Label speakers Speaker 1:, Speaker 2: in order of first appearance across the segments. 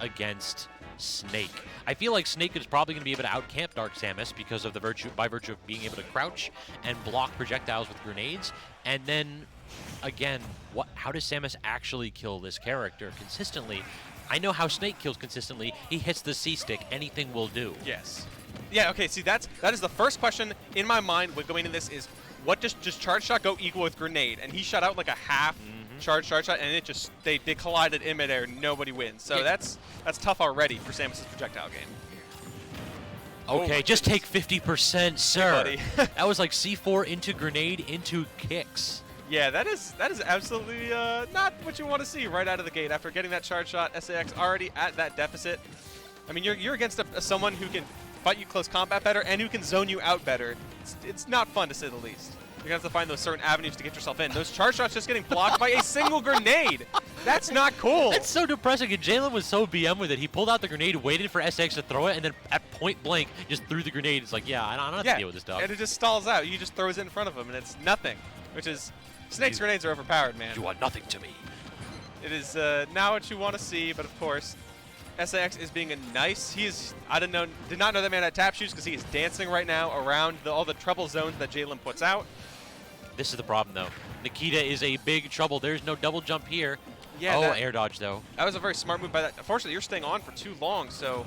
Speaker 1: against Snake. I feel like Snake is probably going to be able to outcamp Dark Samus because of by virtue of being able to crouch and block projectiles with grenades. And then, again, how does Samus actually kill this character consistently? I know how Snake kills consistently. He hits the C-stick. Anything will do.
Speaker 2: Yes. Yeah, okay, see, that is the first question in my mind when going into this is, what does Charge Shot go equal with Grenade? And he shot out like a half charge shot, and it just, they collided in midair, nobody wins. So that's tough already for Samus's projectile game.
Speaker 1: Okay, just take 50%, sir.
Speaker 2: Hey,
Speaker 1: that was like C4 into grenade into kicks.
Speaker 2: Yeah, that is absolutely not what you want to see right out of the gate. After getting that charge shot, SAX already at that deficit. I mean, you're against someone who can fight you close combat better and who can zone you out better. It's not fun, to say the least. You're going to have to find those certain avenues to get yourself in. Those charge shots just getting blocked by a single grenade. That's not cool.
Speaker 1: It's so depressing. And JLim was so BM with it. He pulled out the grenade, waited for SX to throw it, and then at point blank just threw the grenade. It's like, yeah, I don't have to deal with this stuff.
Speaker 2: And it just stalls out. You just throws it in front of him, and it's nothing. Which is, Snake's grenades are overpowered, man.
Speaker 1: You are nothing to me.
Speaker 2: It is not what you want to see, but of course, SAX is being a nice. Did not know that man had tap shoes because he is dancing right now around all the trouble zones that JLim puts out.
Speaker 1: This is the problem, though. Nikita is a big trouble. There's no double jump here. Yeah, air dodge, though.
Speaker 2: That was a very smart move by that. Unfortunately, you're staying on for too long, so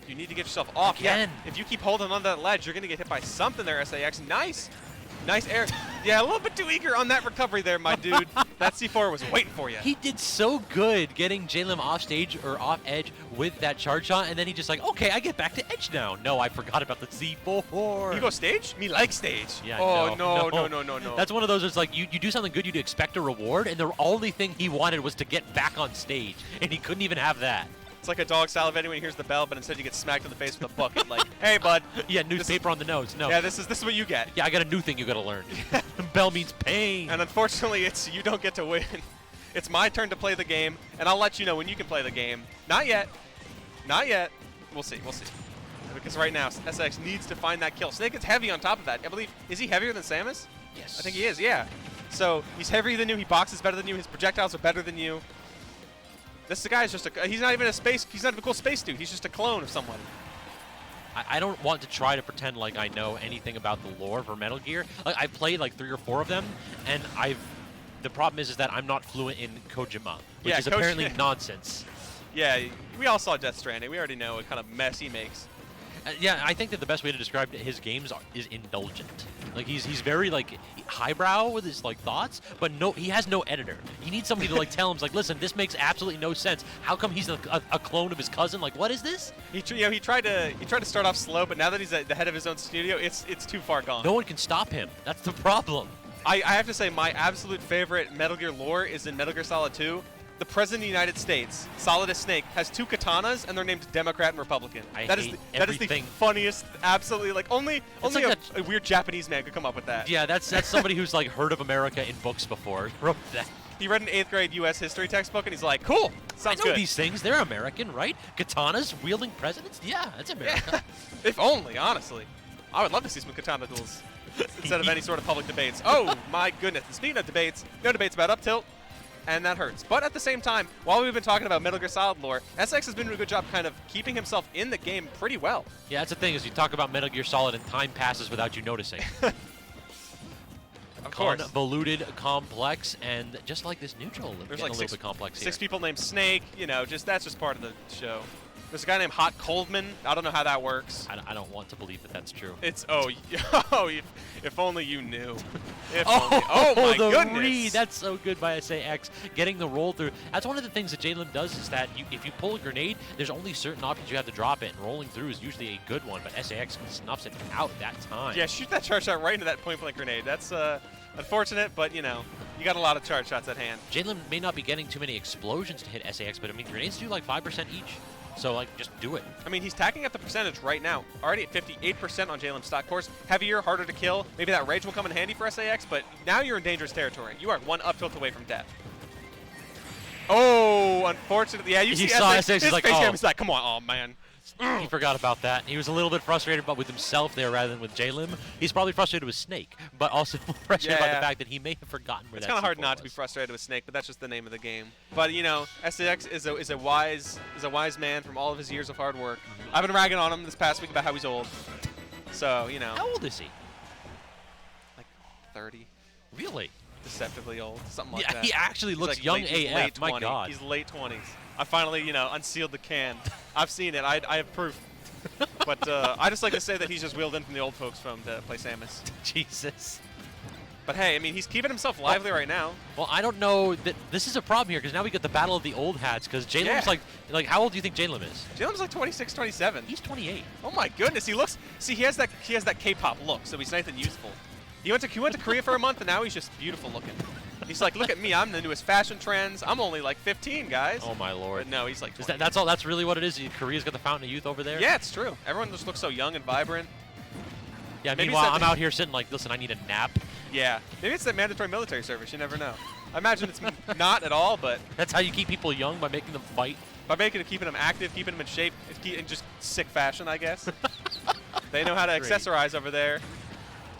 Speaker 2: you need to get yourself off.
Speaker 1: Again.
Speaker 2: Yeah, if you keep holding on that ledge, you're going to get hit by something there, SAX. Nice. Nice air. Yeah, a little bit too eager on that recovery there, my dude. That C4 was waiting for you.
Speaker 1: He did so good getting JLim off stage or off edge with that charge shot, and then he just like, okay, I get back to edge now. No, I forgot about the C4.
Speaker 2: You go stage? Me like stage.
Speaker 1: Yeah,
Speaker 2: oh,
Speaker 1: no. That's one of those, it's like you do something good, you'd expect a reward, and the only thing he wanted was to get back on stage, and he couldn't even have that.
Speaker 2: It's like a dog salivating when he hears the bell, but instead you get smacked in the face with a bucket. Like, hey, bud.
Speaker 1: Yeah, newspaper on the nose. No.
Speaker 2: Yeah, this is what you get.
Speaker 1: Yeah, I got a new thing you got to learn. Bell means pain.
Speaker 2: And unfortunately, you don't get to win. It's my turn to play the game, and I'll let you know when you can play the game. Not yet. Not yet. We'll see. We'll see. Because right now, SX needs to find that kill. Snake is heavy on top of that. I believe, is he heavier than Samus?
Speaker 1: Yes.
Speaker 2: I think he is, yeah. So he's heavier than you. He boxes better than you. His projectiles are better than you. This guy is just he's not even he's not even a cool space dude. He's just a clone of someone.
Speaker 1: I don't want to try to pretend like I know anything about the lore for Metal Gear. Like, I've played like 3 or 4 of them, and the problem is that I'm not fluent in Kojima, which is apparently nonsense.
Speaker 2: Yeah, we all saw Death Stranding. We already know what kind of mess he makes.
Speaker 1: Yeah, I think that the best way to describe his games is indulgent. Like he's very like highbrow with his like thoughts, but he has no editor. He needs somebody to like tell him like, listen, this makes absolutely no sense. How come he's a clone of his cousin? Like, what is this?
Speaker 2: He tried to start off slow, but now that he's at the head of his own studio, it's too far gone.
Speaker 1: No one can stop him. That's the problem.
Speaker 2: I have to say my absolute favorite Metal Gear lore is in Metal Gear Solid 2. The President of the United States, Solidus Snake, has 2 katanas, and they're named Democrat and Republican. That is the funniest, absolutely, like, only like a weird Japanese man could come up with that.
Speaker 1: Yeah, that's somebody who's, like, heard of America in books before. Wrote that.
Speaker 2: He read an 8th grade U.S. history textbook, and he's like, cool, sounds good.
Speaker 1: I know these things. They're American, right? Katanas wielding presidents? Yeah, that's America.
Speaker 2: Yeah. If only, honestly. I would love to see some katana duels instead of any sort of public debates. Oh, my goodness. And speaking of debates, no debates about up tilt. And that hurts. But at the same time, while we've been talking about Metal Gear Solid lore, SX has been doing a good job kind of keeping himself in the game pretty well.
Speaker 1: Yeah, that's the thing, is you talk about Metal Gear Solid and time passes without you noticing.
Speaker 2: Of course.
Speaker 1: Convoluted, complex, and just like this neutral,
Speaker 2: there's
Speaker 1: like
Speaker 2: a
Speaker 1: little bit complex here.
Speaker 2: 6 people named Snake, you know, that's just part of the show. There's a guy named Hot Coldman. I don't know how that works.
Speaker 1: I don't want to believe that that's true.
Speaker 2: It's, if only you knew.
Speaker 1: Oh
Speaker 2: my
Speaker 1: the
Speaker 2: goodness.
Speaker 1: read. That's so good by SAX. Getting the roll through. That's one of the things that JLim does, is that if you pull a grenade, there's only certain options you have to drop it, and rolling through is usually a good one, but SAX snuffs it out that time.
Speaker 2: Yeah, shoot that charge shot right into that point-blank grenade. That's unfortunate, but, you know, you got a lot of charge shots at hand.
Speaker 1: JLim may not be getting too many explosions to hit SAX, but, I mean, grenades do like 5% each. So, like, just do it.
Speaker 2: I mean, he's tacking up the percentage right now. Already at 58% on JLim's stock course. Heavier, harder to kill. Maybe that rage will come in handy for SAX, but now you're in dangerous territory. You are 1 up tilt away from death. Oh, unfortunately. Yeah, you see
Speaker 1: SAX
Speaker 2: his
Speaker 1: is like,
Speaker 2: face
Speaker 1: oh.
Speaker 2: cam is like, come on, oh, man.
Speaker 1: He forgot about that. He was a little bit frustrated with himself there rather than with JLim. He's probably frustrated with Snake, but also frustrated about the fact that he may have forgotten where
Speaker 2: it's
Speaker 1: that
Speaker 2: kind of hard
Speaker 1: C4
Speaker 2: not to be
Speaker 1: was.
Speaker 2: frustrated with Snake, but that's just the name of the game. But you know, SAX is a wise man from all of his years of hard work. I've been ragging on him this past week about how he's old. So you know.
Speaker 1: How old is he?
Speaker 2: Like 30.
Speaker 1: Really?
Speaker 2: Deceptively old, something like that.
Speaker 1: He actually looks
Speaker 2: like
Speaker 1: young
Speaker 2: he's
Speaker 1: AF.
Speaker 2: late
Speaker 1: My
Speaker 2: 20.
Speaker 1: God.
Speaker 2: He's late 20s. I finally, you know, unsealed the can. I've seen it. I have proof. But I just like to say that he's just wheeled in from the old folks from to play Samus.
Speaker 1: Jesus.
Speaker 2: But hey, I mean, he's keeping himself lively right now.
Speaker 1: Well, I don't know that this is a problem here because now we get the battle of the old hats because JLim's like how old do you think JLim is?
Speaker 2: JLim's like 26, 27.
Speaker 1: He's 28.
Speaker 2: Oh my goodness, he looks. See, he has that K-pop look, so he's nice and youthful. He went to Korea for a month, and now he's just beautiful looking. He's like, look at me, I'm the newest fashion trends. I'm only like 15, guys.
Speaker 1: Oh my lord.
Speaker 2: But no, he's like 20.
Speaker 1: That's all. That's really what it is. Korea's got the fountain of youth over there.
Speaker 2: Yeah, it's true. Everyone just looks so young and vibrant.
Speaker 1: Yeah.
Speaker 2: Maybe
Speaker 1: Meanwhile, I'm out here sitting like, listen, I need a nap.
Speaker 2: Yeah. Maybe it's that mandatory military service. You never know. I imagine it's not at all, but
Speaker 1: That's how you keep people young, by making them fight.
Speaker 2: by keeping them active, keeping them in shape, in just sick fashion, I guess. They know how to
Speaker 1: Great.
Speaker 2: accessorize over there.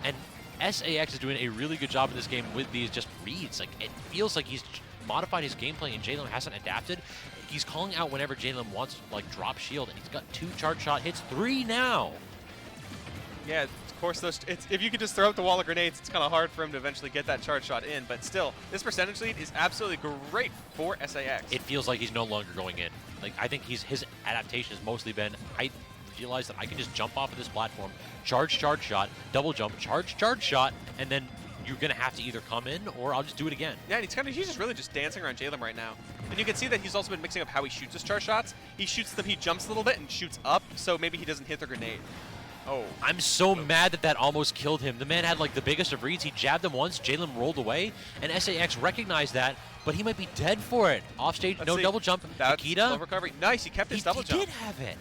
Speaker 1: And SAX is doing a really good job in this game with these just reads. Like, it feels like he's modified his gameplay and JLim hasn't adapted. He's calling out whenever JLim wants to like drop shield, and he's got 2 charge shot hits, 3 now.
Speaker 2: Yeah, of course, if you could just throw up the wall of grenades, it's kind of hard for him to eventually get that charge shot in. But still, this percentage lead is absolutely great for SAX.
Speaker 1: It feels like he's no longer going in. Like, I think his adaptation has mostly been, I realized that I can just jump off of this platform, charge shot, double jump, charge shot, and then you're going to have to either come in or I'll just do it again.
Speaker 2: Yeah, and he's just really just dancing around JLim right now. And you can see that he's also been mixing up how he shoots his charge shots. He shoots them, he jumps a little bit and shoots up, so maybe he doesn't hit the grenade. Oh.
Speaker 1: I'm so mad that almost killed him. The man had like the biggest of reads. He jabbed him once, JLim rolled away, and SAX recognized that, but he might be dead for it. Offstage, no double jump.
Speaker 2: That's
Speaker 1: Nikita.
Speaker 2: slow recovery. Nice, he kept his double jump.
Speaker 1: He did have it.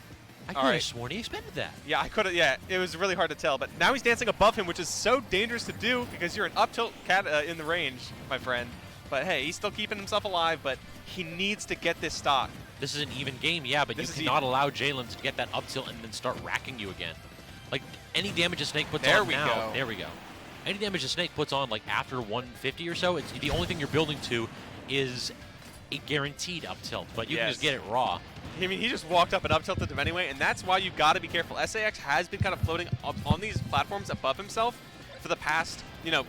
Speaker 1: I could have sworn he expended that.
Speaker 2: Yeah, I could have. Yeah, it was really hard to tell. But now he's dancing above him, which is so dangerous to do because you're an up tilt cat in the range, my friend. But hey, he's still keeping himself alive, but he needs to get this stock.
Speaker 1: This is an even game, yeah, but you cannot allow JLim to get that up tilt and then start racking you again. Like, any damage a Snake puts on now. There we go. Any damage a Snake puts on, like, after 150 or so, it's the only thing you're building to is a guaranteed up tilt, but you can just get it raw.
Speaker 2: I mean, he just walked up and up tilted him anyway, and that's why you've got to be careful. SAX has been kind of floating up on these platforms above himself for the past,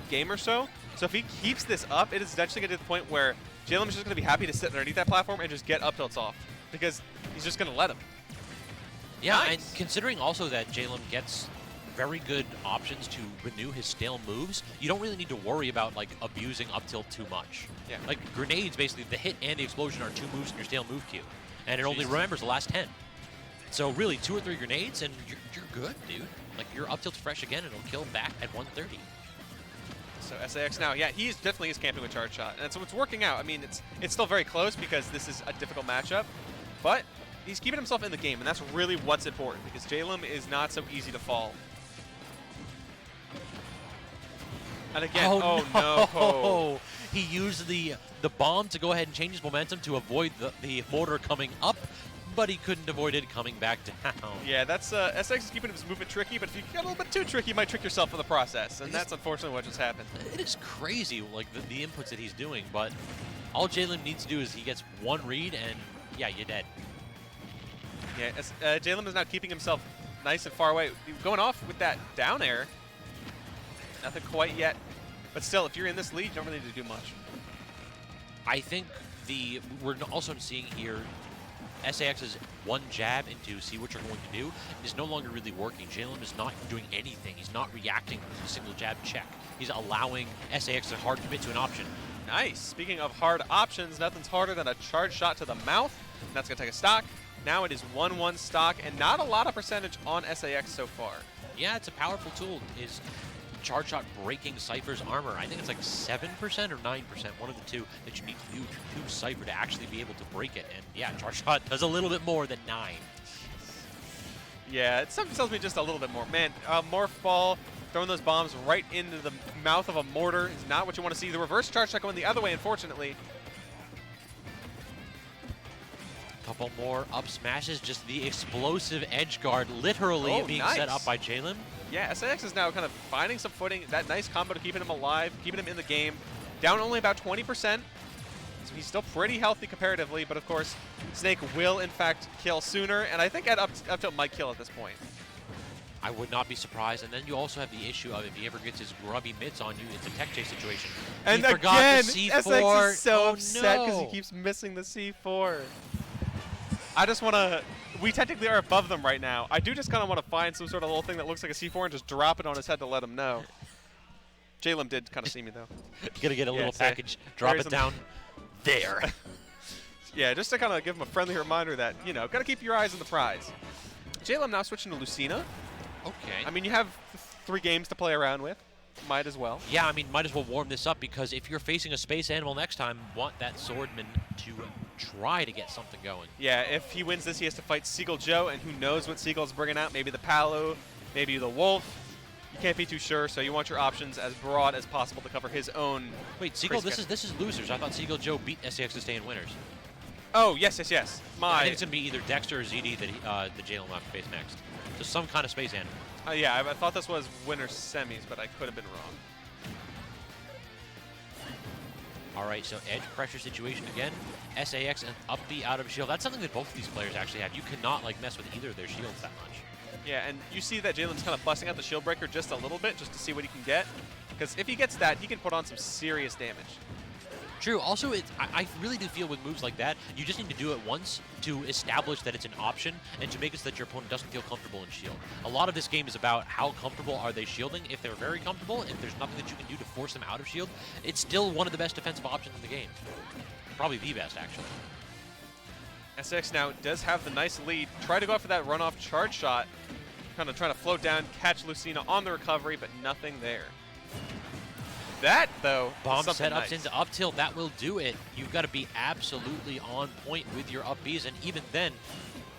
Speaker 2: game or so. So if he keeps this up, it is eventually going to get to the point where JLim is just going to be happy to sit underneath that platform and just get up tilts off because he's just going to let him.
Speaker 1: Yeah, and considering also that JLim gets very good options to renew his stale moves, you don't really need to worry about like abusing up tilt too much.
Speaker 2: Yeah.
Speaker 1: Like grenades, basically, the hit and the explosion are 2 moves in your stale move queue, and it only remembers the last 10. So really, 2 or 3 grenades, and you're good, dude. Like your up tilt's fresh again, and it'll kill back at 130.
Speaker 2: So SAX now, yeah, he definitely is camping with charge shot, and so it's working out. I mean, it's still very close because this is a difficult matchup, but he's keeping himself in the game, and that's really what's important because JLim is not so easy to fall. And again,
Speaker 1: oh
Speaker 2: no.
Speaker 1: He used the bomb to go ahead and change his momentum to avoid the mortar coming up, but he couldn't avoid it coming back down.
Speaker 2: Yeah, that's SX is keeping his movement tricky, but if you get a little bit too tricky, you might trick yourself in the process, and that's unfortunately what just happened.
Speaker 1: It is crazy, like the inputs that he's doing, but all JLim needs to do is he gets 1 read, and yeah, you're dead.
Speaker 2: Yeah, JLim is now keeping himself nice and far away, going off with that down air. Nothing quite yet, but still, if you're in this lead, you don't really need to do much.
Speaker 1: I think we're also seeing here SAX's 1 jab into see what you're going to do is no longer really working. JLim is not doing anything. He's not reacting to a single jab check. He's allowing SAX to hard commit to an option.
Speaker 2: Nice. Speaking of hard options, nothing's harder than a charge shot to the mouth. And that's going to take a stock. Now it is 1-1 stock, and not a lot of percentage on SAX so far.
Speaker 1: Yeah, it's a powerful tool. Is charge shot breaking Cypher's armor. I think it's like 7% or 9%, one of the two, that you need to do to Cypher to actually be able to break it. And yeah, charge shot does a little bit more than 9.
Speaker 2: Yeah, something tells me just a little bit more. Man, Morph Ball, throwing those bombs right into the mouth of a mortar is not what you want to see. The reverse charge shot going the other way, unfortunately.
Speaker 1: Couple more up smashes, just the explosive edge guard literally being set up by JLim.
Speaker 2: Yeah, SAX is now kind of finding some footing. That nice combo to keeping him alive, keeping him in the game. Down only about 20%. So he's still pretty healthy comparatively, but of course, Snake will in fact kill sooner, and I think up tilt might kill at this point.
Speaker 1: I would not be surprised. And then you also have the issue of if he ever gets his grubby mitts on you, it's a tech chase situation.
Speaker 2: And
Speaker 1: he forgot
Speaker 2: again,
Speaker 1: the C4.
Speaker 2: SX is so upset because
Speaker 1: no.
Speaker 2: he keeps missing the C4. I just want to... We technically are above them right now. I do just kind of want to find some sort of little thing that looks like a C4 and just drop it on his head to let him know. JLim did kind of see me, though.
Speaker 1: You gotta get a little package, drop it down there.
Speaker 2: Yeah, just to kind of give him a friendly reminder that, you know, gotta keep your eyes on the prize. JLim now switching to Lucina.
Speaker 1: Okay.
Speaker 2: I mean, you have 3 games to play around with. Might as well.
Speaker 1: Yeah, I mean, might as well warm this up because if you're facing a space animal next time, want that swordman to try to get something going.
Speaker 2: Yeah, if he wins this, he has to fight Seagull Joe, and who knows what Seagull's bringing out. Maybe the Palo, maybe the Wolf. You can't be too sure, so you want your options as broad as possible to cover his own.
Speaker 1: Wait, Seagull, this is losers. I thought Seagull Joe beat SAX to stay in winners.
Speaker 2: Oh, yes.
Speaker 1: I think it's going to be either Dexter or ZD that the JLim will have to face next. So some kind of space animal.
Speaker 2: Yeah, I thought this was winner semis, but I could have been wrong.
Speaker 1: All right, so edge pressure situation again. SAX and up B out of shield. That's something that both of these players actually have. You cannot like mess with either of their shields that much.
Speaker 2: Yeah, and you see that JLim's kind of busting out the shield breaker just a little bit, just to see what he can get. Because if he gets that, he can put on some serious damage.
Speaker 1: True. Also, I really do feel with moves like that, you just need to do it once to establish that it's an option and to make it so that your opponent doesn't feel comfortable in shield. A lot of this game is about how comfortable are they shielding. If they're very comfortable, if there's nothing that you can do to force them out of shield, it's still one of the best defensive options in the game. Probably the best, actually.
Speaker 2: SX now does have the nice lead. Try to go after that runoff charge shot. Kind of trying to float down, catch Lucina on the recovery, but nothing there. That, though,
Speaker 1: bomb
Speaker 2: setups
Speaker 1: nice. Into up tilt, that will do it. You've got to be absolutely on point with your up Bs, and even then,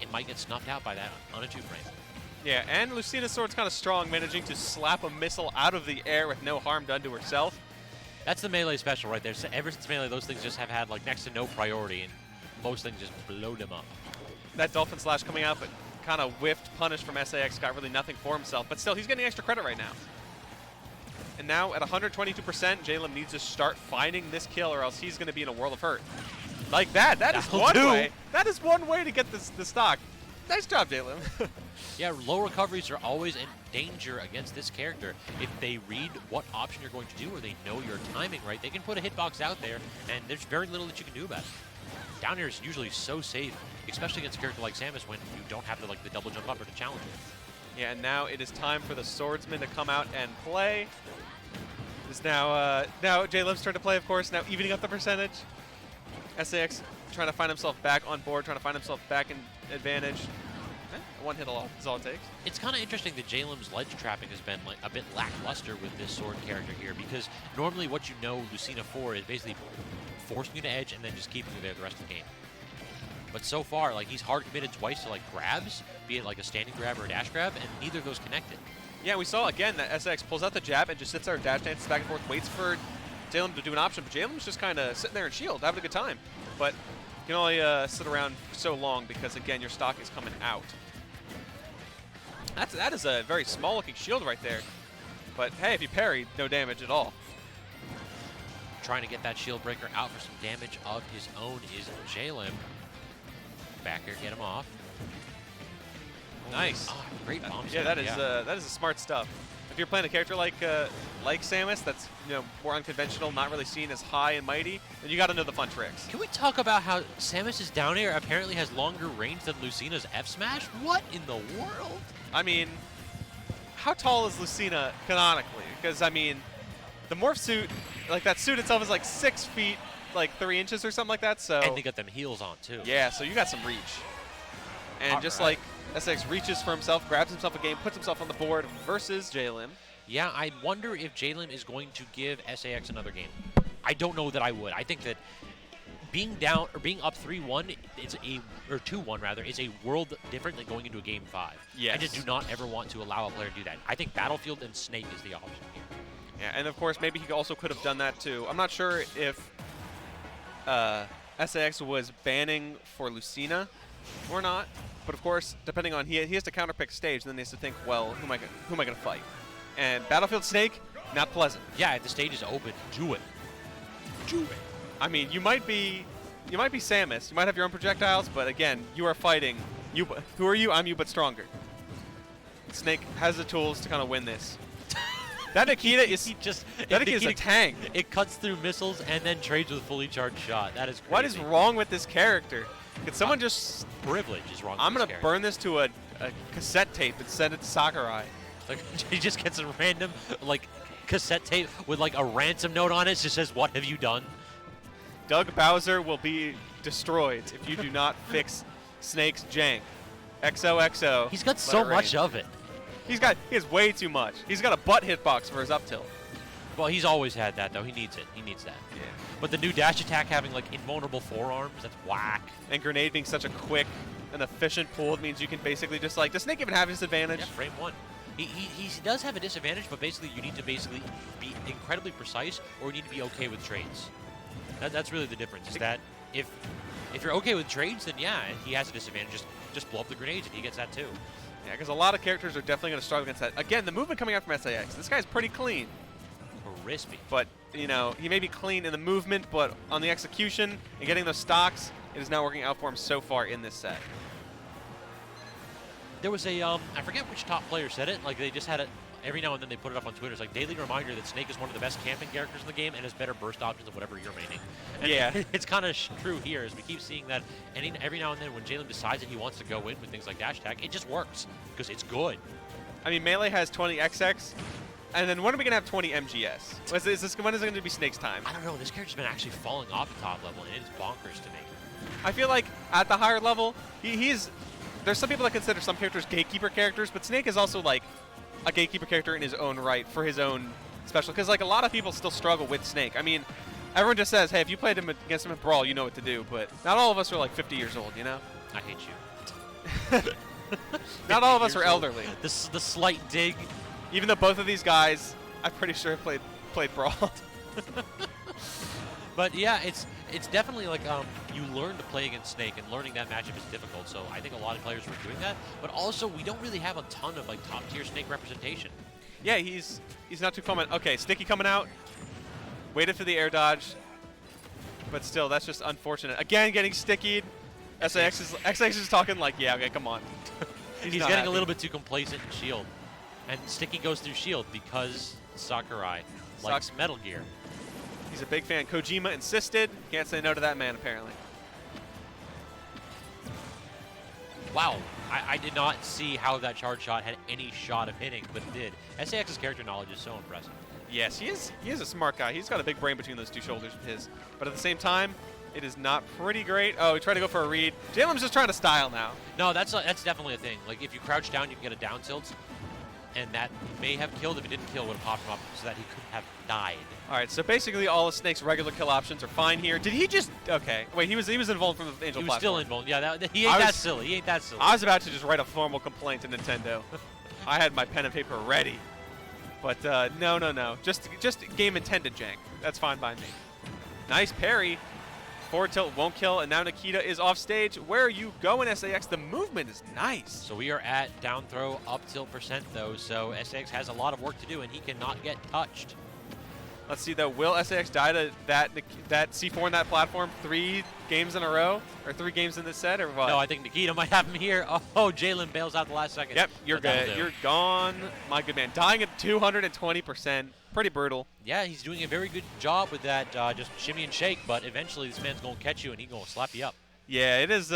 Speaker 1: it might get snuffed out by that on a 2-frame.
Speaker 2: Yeah, and Lucina's sword's kind of strong, managing to slap a missile out of the air with no harm done to herself.
Speaker 1: That's the melee special right there. So ever since melee, those things just have had like next to no priority, and most things just blow them up.
Speaker 2: That Dolphin Slash coming out, but kind of whiffed, punished from SAX, got really nothing for himself, but still, he's getting extra credit right now. And now at 122%, JLim needs to start finding this kill or else he's going to be in a world of hurt. Like that. That is one way. That is one way to get the stock. Nice job, JLim.
Speaker 1: Yeah, low recoveries are always in danger against this character. If they read what option you're going to do or they know your timing right, they can put a hitbox out there, and there's very little that you can do about it. Down here is usually so safe, especially against a character like Samus when you don't have the double jump up or to challenge it.
Speaker 2: Yeah, and now it is time for the swordsman to come out and play. It's now JLim's turn to play, of course, now evening up the percentage. SAX trying to find himself back on board, trying to find himself back in advantage. One hit is all it takes.
Speaker 1: It's kind of interesting that JLim's ledge trapping has been like a bit lackluster with this sword character here, because normally what you know Lucina for is basically forcing you to edge and then just keeping you there the rest of the game. But so far, like, he's hard committed twice to like grabs, be it like a standing grab or a dash grab, and neither of those connected. Yeah,
Speaker 2: we saw again that SX pulls out the jab and just sits there, dash dances back and forth, waits for JLim to do an option, but JLim's just kind of sitting there and shield, having a good time. But you can only sit around for so long because, again, your stock is coming out. That is a very small-looking shield right there. But, hey, if you parry, no damage at all.
Speaker 1: Trying to get that shield breaker out for some damage of his own is JLim. Back here, get him off.
Speaker 2: Nice.
Speaker 1: Oh, great bomb.
Speaker 2: Yeah, that is smart stuff. If you're playing a character like Samus, that's more unconventional, not really seen as high and mighty, then you got to know the fun tricks.
Speaker 1: Can we talk about how Samus's down air apparently has longer range than Lucina's F smash? What in the world?
Speaker 2: I mean, how tall is Lucina canonically? Because I mean, the morph suit, like that suit itself, is like 6 feet, like 3 inches or something like that. So
Speaker 1: and they got them heels on too.
Speaker 2: Yeah, so you got some reach. And just like SX reaches for himself, grabs himself a game, puts himself on the board versus JLim.
Speaker 1: Yeah, I wonder if JLim is going to give SAX another game. I don't know that I would. I think that being down or being up 3-1 or 2-1 rather is a world different than going into a game 5.
Speaker 2: Yes.
Speaker 1: I just do not ever want to allow a player to do that. I think Battlefield and Snake is the option here.
Speaker 2: Yeah, and of course maybe he also could have done that too. I'm not sure if SAX was banning for Lucina or not. But of course, depending on he has to counterpick stage, and then he has to think, well, who am I gonna fight? And Battlefield Snake, not pleasant.
Speaker 1: Yeah, if the stage is open, do it. Do it.
Speaker 2: I mean, you might be Samus. You might have your own projectiles, but again, you are fighting. Who are you? I'm you, but stronger. Snake has the tools to kind of win this. That Nikita is a tank.
Speaker 1: It cuts through missiles and then trades with a fully charged shot. That is crazy.
Speaker 2: What is wrong with this character? Could someone just...
Speaker 1: Privilege is wrong
Speaker 2: I'm
Speaker 1: with
Speaker 2: going
Speaker 1: this
Speaker 2: to
Speaker 1: character.
Speaker 2: burn this to a cassette tape and send it to Sakurai.
Speaker 1: Like, he just gets a random, like, cassette tape with, like, a ransom note on it. It just says, "What have you done?"
Speaker 2: Doug Bowser will be destroyed if you do not fix Snake's jank. XOXO.
Speaker 1: He's got so much of it.
Speaker 2: He has way too much. He's got a butt hitbox for his up tilt.
Speaker 1: Well, he's always had that, though. He needs it. He needs that.
Speaker 2: Yeah.
Speaker 1: But the new dash attack having, like, invulnerable forearms, that's whack.
Speaker 2: And grenade being such a quick and efficient pull means you can basically just, like, does Snake even have a disadvantage?
Speaker 1: Yeah, frame one. He does have a disadvantage, but basically you need to be incredibly precise, or you need to be okay with trades. That's really the difference, is that if you're okay with trades, then yeah, he has a disadvantage. Just blow up the grenades and he gets that too.
Speaker 2: Yeah, because a lot of characters are definitely going to struggle against that. Again, the movement coming out from SAX, this guy's pretty clean.
Speaker 1: Crispy.
Speaker 2: But, you know, he may be clean in the movement, but on the execution and getting those stocks, it is not working out for him so far in this set.
Speaker 1: There was a, I forget which top player said it, like they just had it, every now and then they put it up on Twitter. It's like daily reminder that Snake is one of the best camping characters in the game and has better burst options than whatever you're maining. And
Speaker 2: yeah.
Speaker 1: It's kind of true here as we keep seeing that, and every now and then when JLim decides that he wants to go in with things like dash attack, it just works because it's good.
Speaker 2: I mean, Melee has 20 XX, and then when are we going to have 20 MGS? When is it going to be Snake's time?
Speaker 1: I don't know, this character's been actually falling off the top level, and it is bonkers to me.
Speaker 2: I feel like at the higher level, he's... There's some people that consider some characters gatekeeper characters, but Snake is also like a gatekeeper character in his own right for his own special. Because like a lot of people still struggle with Snake. I mean, everyone just says, hey, if you played him against him in Brawl, you know what to do. But not all of us are like 50 years old, you know?
Speaker 1: I hate you.
Speaker 2: Not all of us are elderly.
Speaker 1: The slight dig.
Speaker 2: Even though both of these guys, I'm pretty sure played Brawl.
Speaker 1: But yeah, it's definitely like you learn to play against Snake, and learning that matchup is difficult. So I think a lot of players were doing that. But also, we don't really have a ton of like top tier Snake representation.
Speaker 2: Yeah, he's not too common. Okay, Sticky coming out. Waited for the air dodge, but still, that's just unfortunate. Again, getting stickied. SAX is talking like, yeah, okay, come on.
Speaker 1: He's getting a little bit too complacent in Shield, and Sticky goes through Shield because Sakurai likes Metal Gear.
Speaker 2: He's a big fan. Kojima insisted. Can't say no to that man, apparently.
Speaker 1: Wow, I did not see how that charge shot had any shot of hitting, but it did. SAX's character knowledge is so impressive.
Speaker 2: Yes, he is a smart guy. He's got a big brain between those two shoulders of his. But at the same time, it is not pretty great. Oh, he tried to go for a read. JLim's just trying to style now.
Speaker 1: No, that's definitely a thing. Like, if you crouch down, you can get a down tilt, and that may have killed. If it didn't kill, it would have popped him up so that he could have died.
Speaker 2: All right, so basically all of Snake's regular kill options are fine here. Did he just... Okay, wait, he was involved from the Angel platform.
Speaker 1: He was still involved. Yeah, he ain't that silly. He ain't that silly.
Speaker 2: I was about to just write a formal complaint to Nintendo. I had my pen and paper ready. But no. Just game intended jank. That's fine by me. Nice parry. Forward tilt won't kill, and now Nikita is off stage. Where are you going, SAX? The movement is nice.
Speaker 1: So we are at down throw up tilt percent, though, so SAX has a lot of work to do, and he cannot get touched.
Speaker 2: Let's see, though. Will SAX die to that C4 in that platform 3 games in a row? Or 3 games in this set, or what?
Speaker 1: No, I think Nikita might have him here. Oh, JLim bails out the last second.
Speaker 2: Yep, you're good. You're gone. My good man. Dying at 220%. Pretty brutal.
Speaker 1: Yeah, he's doing a very good job with that just shimmy and shake, but eventually this man's going to catch you, and he's going to slap you up.
Speaker 2: Yeah, it is...